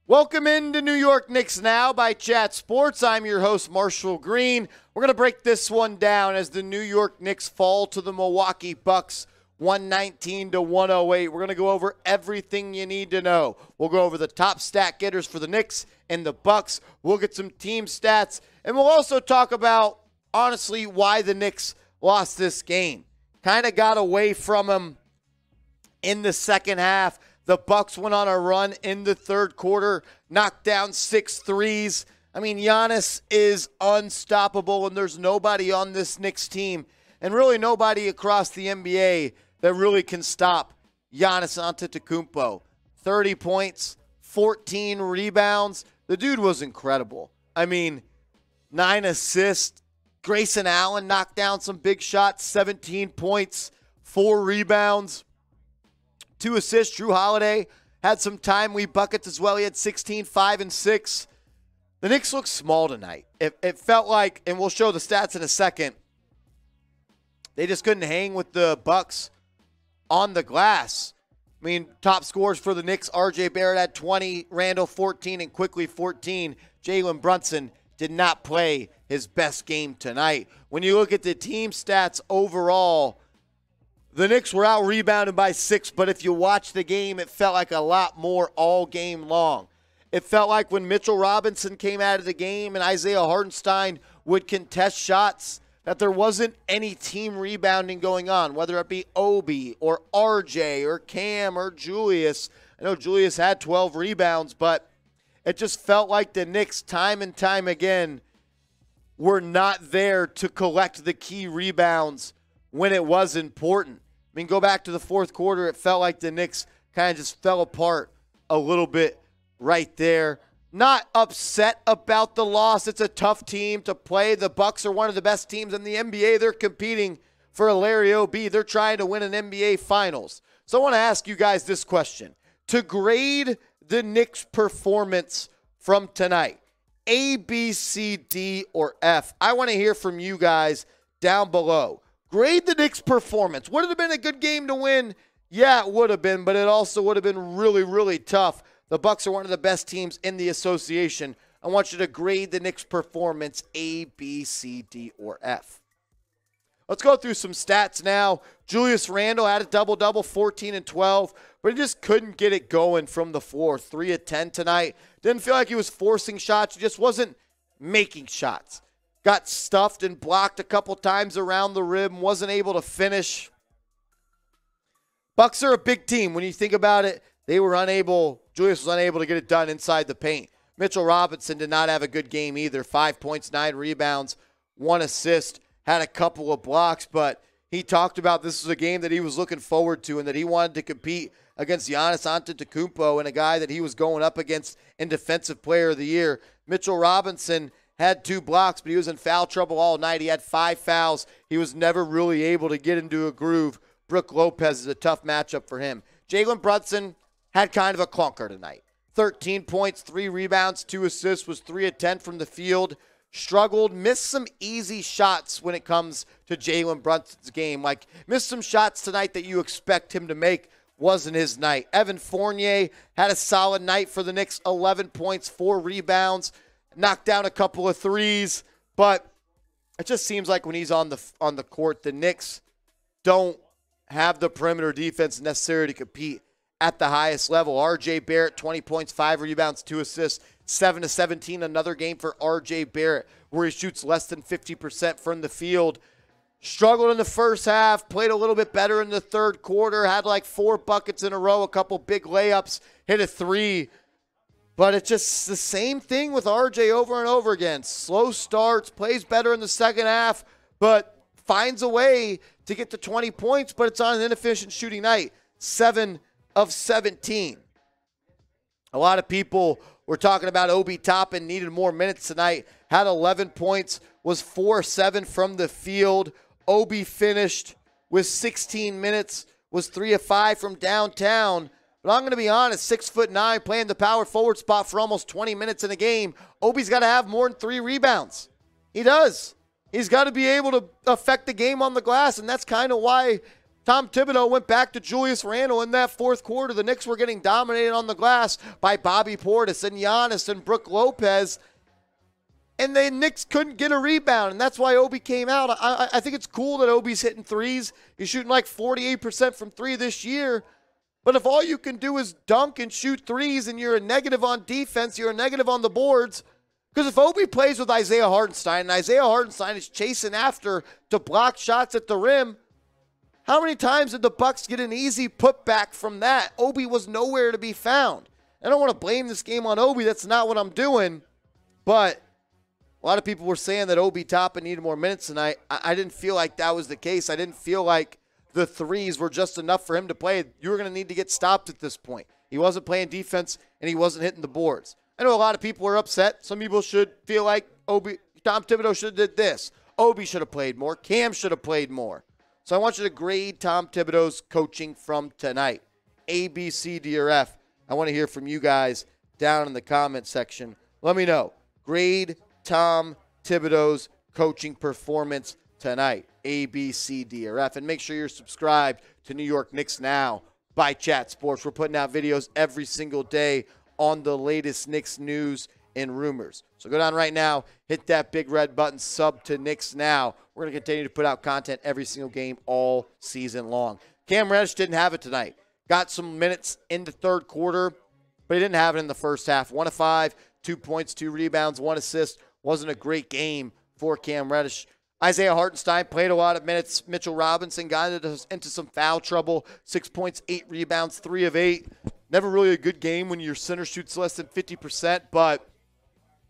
Welcome into New York Knicks Now by Chat Sports. I'm your host, Marshall Green. We're going to break this one down as the New York Knicks fall to the Milwaukee Bucks 119-108. We're going to go over everything you need to know. We'll go over the top stat getters for the Knicks and the Bucks. We'll get some team stats, and we'll also talk about, honestly, why the Knicks lost this game. Kind of got away from them in the second half. The Bucks went on a run in the third quarter, knocked down 6 threes. I mean, Giannis is unstoppable, and there's nobody on this Knicks team, and really nobody across the NBA that really can stop Giannis Antetokounmpo. 30 points, 14 rebounds. The dude was incredible. I mean, 9 assists. Grayson Allen knocked down some big shots, 17 points, 4 rebounds. 2 assists. Jrue Holiday had some timely buckets as well. He had 16, 5, and 6. The Knicks looked small tonight. It felt like, and we'll show the stats in a second, they just couldn't hang with the Bucks on the glass. I mean, top scorers for the Knicks, Barrett had 20, Randle 14, and quickly 14. Jalen Brunson did not play his best game tonight. When you look at the team stats overall, the Knicks were out-rebounded by 6, but if you watch the game, it felt like a lot more all game long. It felt like when Mitchell Robinson came out of the game and Isaiah Hartenstein would contest shots, that there wasn't any team rebounding going on, whether it be Obi or RJ or Cam or Julius. I know Julius had 12 rebounds, but it just felt like the Knicks time and time again were not there to collect the key rebounds when it was important. I mean, go back to the fourth quarter, it felt like the Knicks kind of just fell apart a little bit right there. Not upset about the loss. It's a tough team to play. The Bucks are one of the best teams in the NBA. They're competing for a Larry O.B. They're trying to win an NBA Finals. So I want to ask you guys this question. To grade the Knicks' performance from tonight, A, B, C, D, or F, I want to hear from you guys down below. Grade the Knicks' performance. Would it have been a good game to win? Yeah, it would have been, but it also would have been really, really tough. The Bucks are one of the best teams in the association. I want you to grade the Knicks' performance A, B, C, D, or F. Let's go through some stats now. Julius Randle had a double-double, 14 and 12, but he just couldn't get it going from the floor. 3 of 10 tonight. Didn't feel like he was forcing shots. He just wasn't making shots. Got stuffed and blocked a couple times around the rim. Wasn't able to finish. Bucks are a big team. When you think about it, they were unable, Julius was unable to get it done inside the paint. Mitchell Robinson did not have a good game either. 5 points, 9 rebounds, 1 assist. Had a couple of blocks, but he talked about this was a game that he was looking forward to and that he wanted to compete against Giannis Antetokounmpo and a guy that he was going up against in Defensive Player of the Year. Mitchell Robinson had 2 blocks, but he was in foul trouble all night. He had 5 fouls. He was never really able to get into a groove. Brook Lopez is a tough matchup for him. Jalen Brunson had kind of a clunker tonight. 13 points, 3 rebounds, 2 assists, was 3 of 10 from the field. Struggled, missed some easy shots when it comes to Jalen Brunson's game. Like, missed some shots tonight that you expect him to make. Wasn't his night. Evan Fournier had a solid night for the Knicks. 11 points, 4 rebounds. Knocked down a couple of threes, but it just seems like when he's on the court, the Knicks don't have the perimeter defense necessary to compete at the highest level. Barrett, 20 points, 5 rebounds, 2 assists, 7 of 17. Another game for Barrett where he shoots less than 50% from the field. Struggled in the first half, played a little bit better in the third quarter, had like 4 buckets in a row, a couple big layups, hit a 3. But it's just the same thing with RJ over and over again. Slow starts, plays better in the second half, but finds a way to get to 20 points, but it's on an inefficient shooting night. 7 of 17. A lot of people were talking about Obi Toppin needed more minutes tonight. Had 11 points, was 4-7 from the field. Obi finished with 16 minutes, was 3 of 5 from downtown. But I'm going to be honest, 6'9", playing the power forward spot for almost 20 minutes in a game. Obi's got to have more than 3 rebounds. He does. He's got to be able to affect the game on the glass, and that's kind of why Tom Thibodeau went back to Julius Randle in that fourth quarter. The Knicks were getting dominated on the glass by Bobby Portis and Giannis and Brook Lopez. And the Knicks couldn't get a rebound, and that's why Obi came out. I think it's cool that Obi's hitting threes. He's shooting like 48% from three this year. But if all you can do is dunk and shoot threes and you're a negative on defense, you're a negative on the boards. Because if Obi plays with Isaiah Hartenstein, and Isaiah Hartenstein is chasing after to block shots at the rim, how many times did the Bucks get an easy putback from that? Obi was nowhere to be found. I don't want to blame this game on Obi. That's not what I'm doing. But a lot of people were saying that Obi Toppin needed more minutes tonight. I didn't feel like that was the case. I didn't feel like the threes were just enough for him to play. You were going to need to get stopped at this point. He wasn't playing defense, and he wasn't hitting the boards. I know a lot of people are upset. Some people should feel like Tom Thibodeau should have did this. Obi should have played more. Cam should have played more. So I want you to grade Tom Thibodeau's coaching from tonight. A, B, C, D, or F. I want to hear from you guys down in the comment section. Let me know. Grade Tom Thibodeau's coaching performance tonight. A, B, C, D, or F. And make sure you're subscribed to New York Knicks Now by Chat Sports. We're putting out videos every single day on the latest Knicks news and rumors. So go down right now, hit that big red button, sub to Knicks Now. We're going to continue to put out content every single game all season long. Cam Reddish didn't have it tonight. Got some minutes in the third quarter, but he didn't have it in the first half. 1 of 5, 2 points, 2 rebounds, 1 assist. Wasn't a great game for Cam Reddish. Isaiah Hartenstein played a lot of minutes. Mitchell Robinson got into some foul trouble. 6 points, 8 rebounds, 3 of 8. Never really a good game when your center shoots less than 50%, but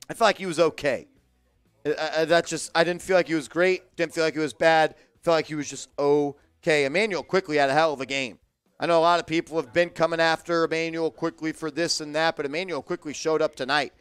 I felt like he was okay. I didn't feel like he was great. Didn't feel like he was bad. Felt like he was just okay. Emmanuel Quickley had a hell of a game. I know a lot of people have been coming after Emmanuel Quickley for this and that, but Emmanuel Quickley showed up tonight.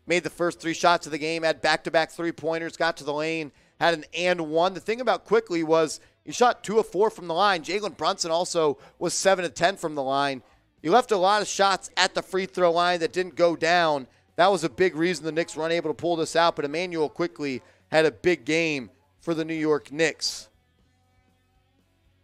Made the first 3 shots of the game, had back-to-back three-pointers, got to the lane, had an and one. The thing about Quickley was he shot 2 of 4 from the line. Jalen Brunson also was 7 of 10 from the line. He left a lot of shots at the free throw line that didn't go down. That was a big reason the Knicks were unable to pull this out, but Emmanuel Quickley had a big game for the New York Knicks.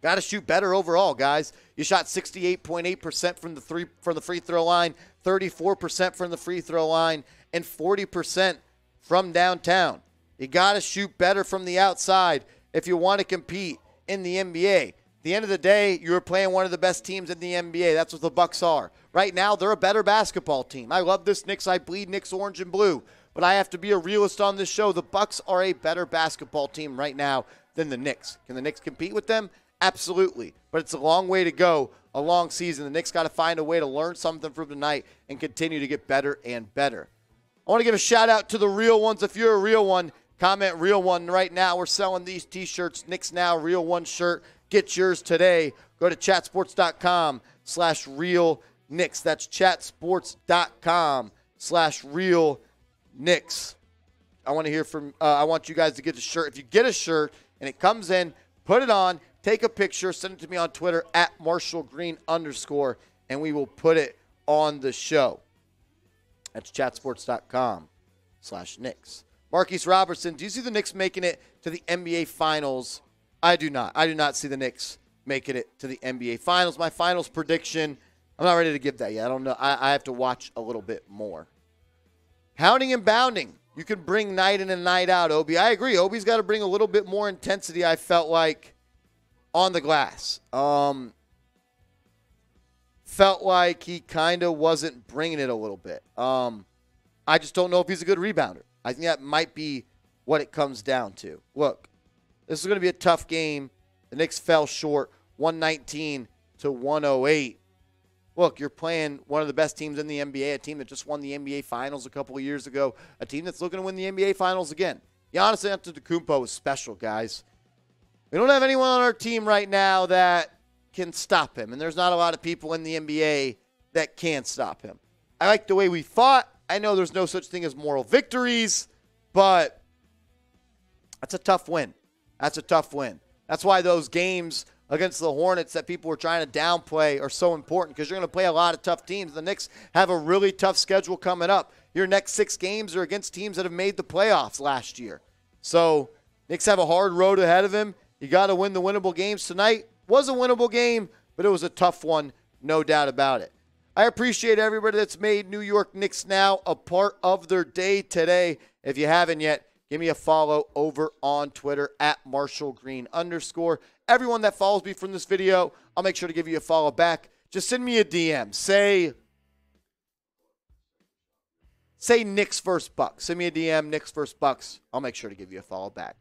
Got to shoot better overall, guys. You shot 68.8% from the free throw line, 34% from the free throw line, and 40% from downtown. You got to shoot better from the outside if you want to compete in the NBA. At the end of the day, you're playing one of the best teams in the NBA. That's what the Bucks are. Right now, they're a better basketball team. I love this Knicks. I bleed Knicks orange and blue. But I have to be a realist on this show. The Bucks are a better basketball team right now than the Knicks. Can the Knicks compete with them? Absolutely. But it's a long way to go, a long season. The Knicks got to find a way to learn something from tonight and continue to get better and better. I want to give a shout-out to the real ones. If you're a real one, comment real one right now. We're selling these T-shirts, Knicks Now, Real One shirt. Get yours today. Go to chatsports.com/real Knicks. That's chatsports.com/real Knicks. I want to hear from, I want you guys to get a shirt. If you get a shirt and it comes in, put it on, take a picture, send it to me on Twitter @MarshallGreen_, and we will put it on the show. That's chatsports.com/Knicks. Marquise Robertson, do you see the Knicks making it to the NBA Finals? I do not. I do not see the Knicks making it to the NBA Finals. My finals prediction, I'm not ready to give that yet. I don't know. I have to watch a little bit more. Hounding and bounding. You can bring night in and night out, Obi. I agree. Obi's got to bring a little bit more intensity, I felt like, on the glass. Felt like he kind of wasn't bringing it a little bit. I just don't know if he's a good rebounder. I think that might be what it comes down to. Look, this is going to be a tough game. The Knicks fell short, 119-108. Look, you're playing one of the best teams in the NBA, a team that just won the NBA Finals a couple of years ago, a team that's looking to win the NBA Finals again. Giannis Antetokounmpo is special, guys. We don't have anyone on our team right now that can stop him, and there's not a lot of people in the NBA that can stop him. I like the way we fought. I know there's no such thing as moral victories, but that's a tough win. That's a tough win. That's why those games against the Hornets that people were trying to downplay are so important, because you're going to play a lot of tough teams. The Knicks have a really tough schedule coming up. Your next 6 games are against teams that have made the playoffs last year. So Knicks have a hard road ahead of him. You got to win the winnable games tonight. Was a winnable game, but it was a tough one, no doubt about it. I appreciate everybody that's made New York Knicks Now a part of their day today. If you haven't yet, give me a follow over on Twitter at @MarshallGreen_. Everyone that follows me from this video, I'll make sure to give you a follow back. Just send me a DM. Say Knicks vs. Bucks. Send me a DM, Knicks vs. Bucks. I'll make sure to give you a follow back.